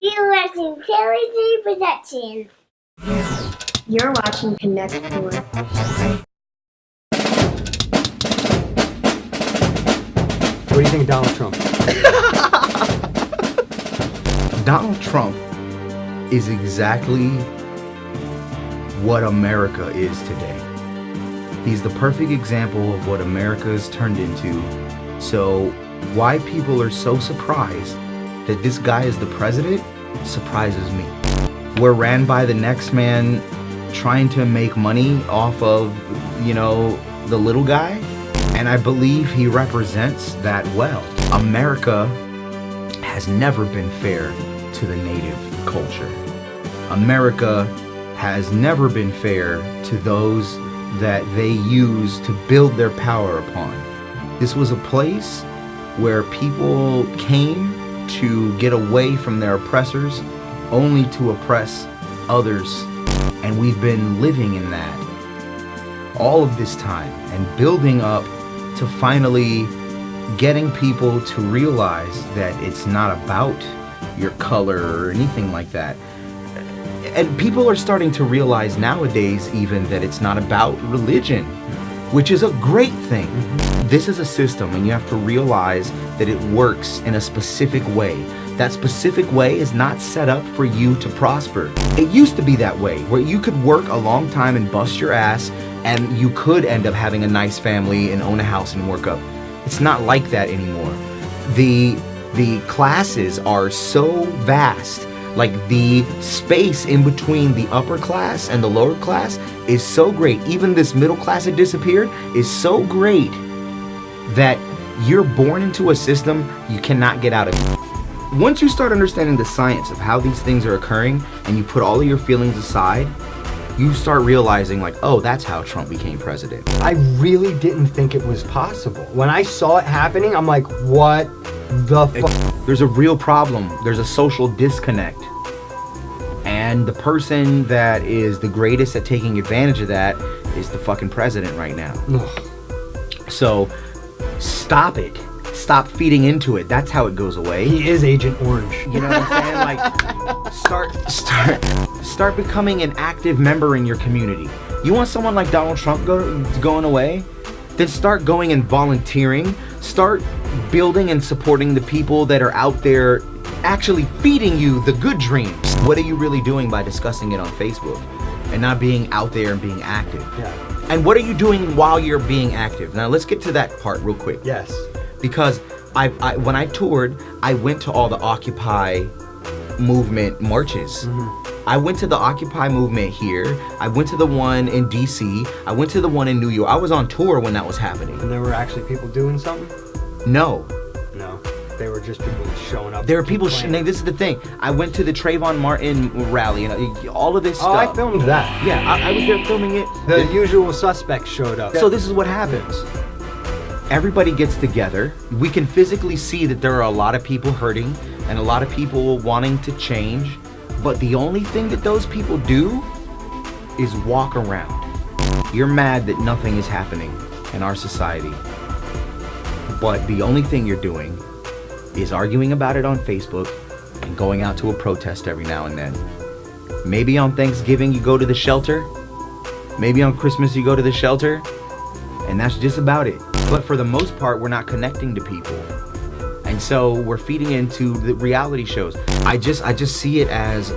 You're watching Talonted Productions. You're watching Connect Tour. What do you think of Donald Trump? Donald Trump is exactly what America is today. He's the perfect example of what America has turned into. So why people are so surprised that this guy is the president surprises me. We're ran by the next man trying to make money off of, the little guy. And I believe he represents that well. America has never been fair to the native culture. America has never been fair to those that they use to build their power upon. This was a place where people came to get away from their oppressors, only to oppress others. And we've been living in that all of this time and building up to finally getting people to realize that it's not about your color or anything like that. And people are starting to realize nowadays even that it's not about religion, which is a great thing. This is a system and you have to realize that it works in a specific way. That specific way is not set up for you to prosper. It used to be that way, where you could work a long time and bust your ass and you could end up having a nice family and own a house and work up. It's not like that anymore. The classes are so vast. Like the space in between the upper class and the lower class is so great. Even this middle class that disappeared is so great that you're born into a system you cannot get out of. Once you start understanding the science of how these things are occurring and you put all of your feelings aside, you start realizing like, oh, that's how Trump became president. I really didn't think it was possible. When I saw it happening, I'm like, what the fuck? There's a real problem. There's a social disconnect. And the person that is the greatest at taking advantage of that is the fucking president right now. So stop it. Stop feeding into it. That's how it goes away. He is Agent Orange. You know what I'm saying? Like, start becoming an active member in your community. You want someone like Donald Trump going away? Then start going and volunteering. Start building and supporting the people that are out there actually feeding you the good dreams. What are you really doing by discussing it on Facebook and not being out there and being active? Yeah. And what are you doing while you're being active? Now let's get to that part real quick. Yes. Because when I toured, I went to all the Occupy movement marches. I went to the Occupy movement here. I went to the one in DC. I went to the one in New York. I was on tour when that was happening. And there were actually people doing something? No. They were just people showing up. There were people, this is the thing. I went to the Trayvon Martin rally, all of this stuff. Oh, I filmed that. Yeah, I was there filming it. The usual suspects showed up. So this is what happens. Everybody gets together. We can physically see that there are a lot of people hurting and a lot of people wanting to change. But the only thing that those people do is walk around. You're mad that nothing is happening in our society. But the only thing you're doing is arguing about it on Facebook and going out to a protest every now and then. Maybe on Thanksgiving you go to the shelter. Maybe on Christmas you go to the shelter. And that's just about it. But for the most part, we're not connecting to people. And so we're feeding into the reality shows. I just see it as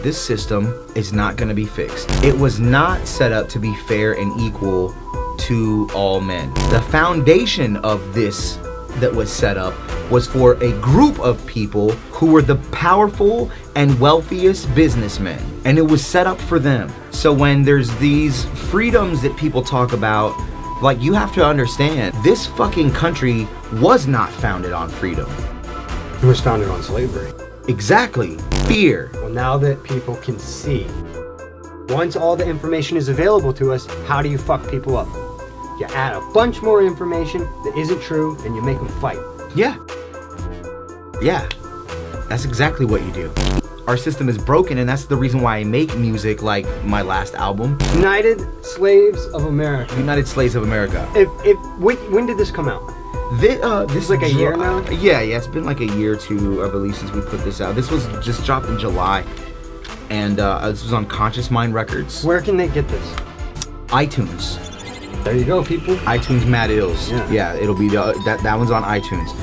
this system is not going to be fixed. It was not set up to be fair and equal to all men. The foundation of this that was set up was for a group of people who were the powerful and wealthiest businessmen. And it was set up for them. So when there's these freedoms that people talk about, like, you have to understand, this fucking country was not founded on freedom. It was founded on slavery. Exactly. Fear. Well, now that people can see, once all the information is available to us, how do you fuck people up? You add a bunch more information that isn't true and you make them fight. Yeah. That's exactly what you do. Our system is broken, and that's the reason why I make music like my last album. United Slaves of America. United Slaves of America. When did this come out? This is like a year now? Yeah, it's been like a year or two, I believe, since we put this out. This was just dropped in July, and this was on Conscious Mind Records. Where can they get this? iTunes. There you go, people. iTunes Madd Illz. Yeah, it'll be that one's on iTunes.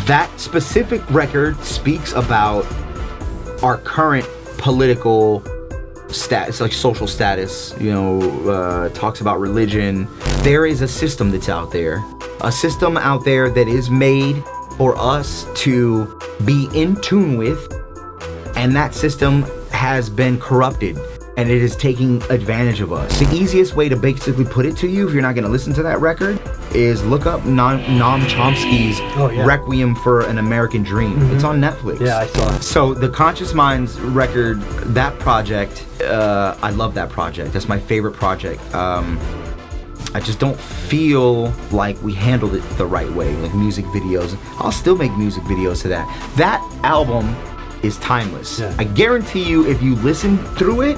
That specific record speaks about our current political status, like social status, talks about religion. There is a system that's out there, that is made for us to be in tune with, and that system has been corrupted, and it is taking advantage of us. The easiest way to basically put it to you, if you're not going to listen to that record, is look up Noam Chomsky's Requiem for an American Dream. Mm-hmm. It's on Netflix. Yeah, I saw it. So the Conscious Minds record, that project, I love that project. That's my favorite project. I just don't feel like we handled it the right way, like music videos. I'll still make music videos to that. That album is timeless. Yeah. I guarantee you, if you listen through it,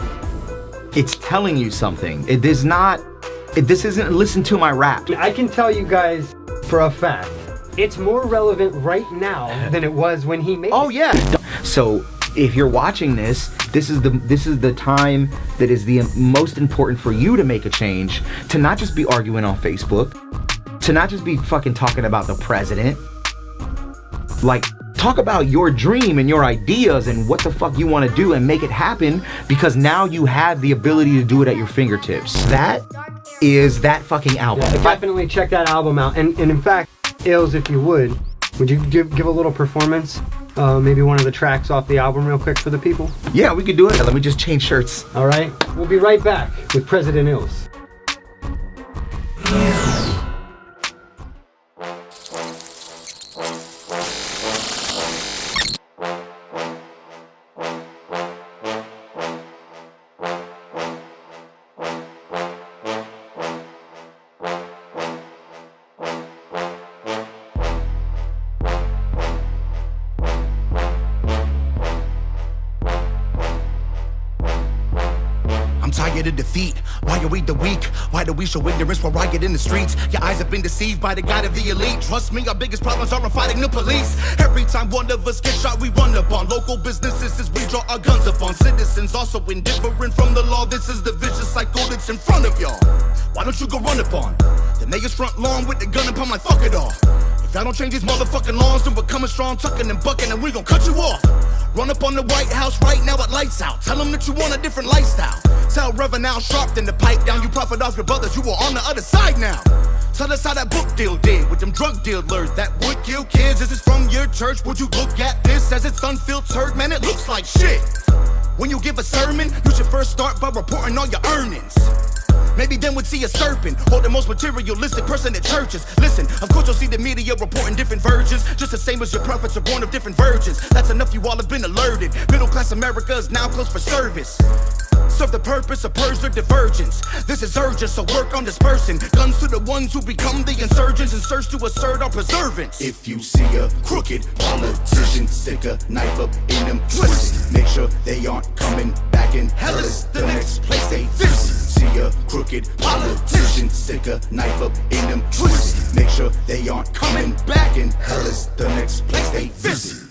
it's telling you something. This isn't listen to my rap. I can tell you guys for a fact, it's more relevant right now than it was when he made it. Oh yeah. So if you're watching this, this is the time that is the most important for you to make a change, to not just be arguing on Facebook, to not just be fucking talking about the president. Like, talk about your dream and your ideas and what the fuck you want to do and make it happen, because now you have the ability to do it at your fingertips. That is that fucking album. Yeah, definitely check that album out. And in fact, Illz, if you would you give a little performance? Maybe one of the tracks off the album real quick for the people? Yeah, we could do it. Let me just change shirts. All right. We'll be right back with President Illz. Tired of defeat. Why are we the weak? Why do we show ignorance while riot in the streets? Your eyes have been deceived by the god of the elite. Trust me, our biggest problems aren't fighting the police. Every time one of us gets shot, we run upon local businesses as we draw our guns upon citizens. Also indifferent from the law. This is the vicious cycle that's in front of y'all. Why don't you go run upon the mayor's front lawn with the gun upon my fuck it all? If y'all don't change these motherfucking laws, then we're coming strong, tucking and bucking, and we gon' cut you off. Run up on the White House right now at lights out. Tell them that you want a different lifestyle. Tell Reverend Al Sharp then to pipe down. You profit off your brothers, you are on the other side now. Tell us how that book deal did with them drug dealers that would kill kids. Is this from your church? Would you look at this as it's unfiltered? Man, it looks like shit. When you give a sermon, you should first start by reporting all your earnings. Maybe then we'd see a serpent or the most materialistic person at churches. Listen, of course you'll see the media reporting different versions, just the same as your prophets are born of different virgins. That's enough, you all have been alerted. Middle class America is now closed for service. Serve the purpose of purge their divergence. This is urgent, so work on dispersing guns to the ones who become the insurgents and search to assert our preservance. If you see a crooked politician, stick a knife up in them, twist it. Make sure they aren't coming back in. Hell is the next place they visit. See a crooked politician, stick a knife up in them, twist it. Make sure they aren't coming back in. Hell is the next place they visit.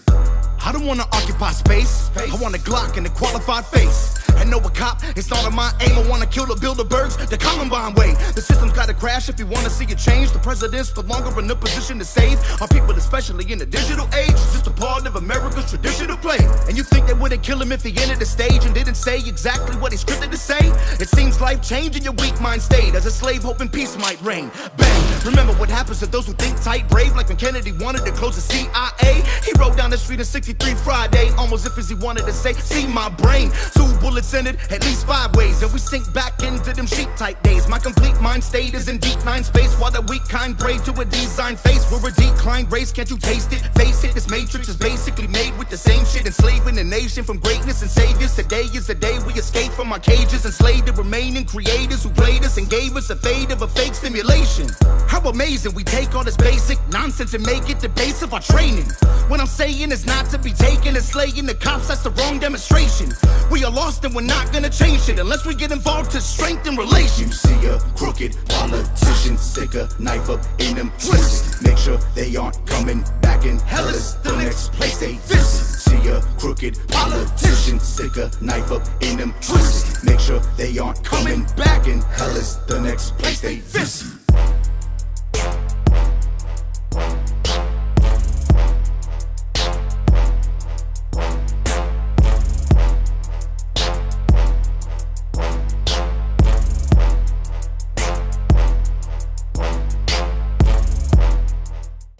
I don't wanna occupy space. I want a Glock and a qualified face. And no a cop, it's not on my aim. I wanna kill the Bilderbergs the Columbine way. The system's gotta crash if you wanna see it change. The president's no longer in a position to save our people, especially in the digital age. It's just a part of America's traditional play. And you think they wouldn't kill him if he entered the stage and didn't say exactly what he scripted to say? It seems life changing your weak mind stayed as a slave hoping peace might reign. Bang! Remember what happens to those who think tight, brave, like when Kennedy wanted to close the CIA. He rode down the street in 63 Friday, almost if as he wanted to say, see my brain. 2 bullets in it, at least 5 ways, and we sink back into them sheep type days. My complete mind state is in deep nine space, while the weak kind pray to a design face. We're a declined race, can't you taste it? Face it, this matrix is basically made with the same shit, enslaving the nation from greatness and saviors. Today is the day we escape from our cages, enslaved to remaining creators who played us and gave us a fade of a fake stimulation. How amazing we take all this basic nonsense and make it the base of our training. What I'm saying is not to be taken as slaying the cops, that's the wrong demonstration. We are lost and and we're not gonna change it unless we get involved to strengthen relations. You see a crooked politician, stick a knife up in them twisted. Make sure they aren't coming back, and hell is the next place they visit. See a crooked politician, stick a knife up in them twisted. Make sure they aren't coming back, and hell is the next place they visit.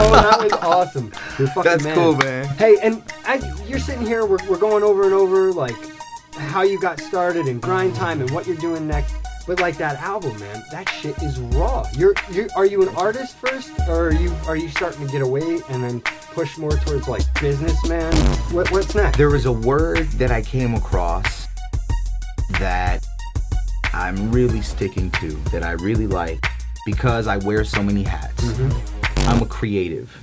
Oh, that was awesome. You're fucking That's man. cool, man. Hey, and as you're sitting here, we're going over and over like how you got started and grind time and what you're doing next. But like that album, man, that shit is raw. Are you an artist first, or are you starting to get away and then push more towards like businessman? What's next? There was a word that I came across that I'm really sticking to, that I really like, because I wear so many hats. I'm a creative.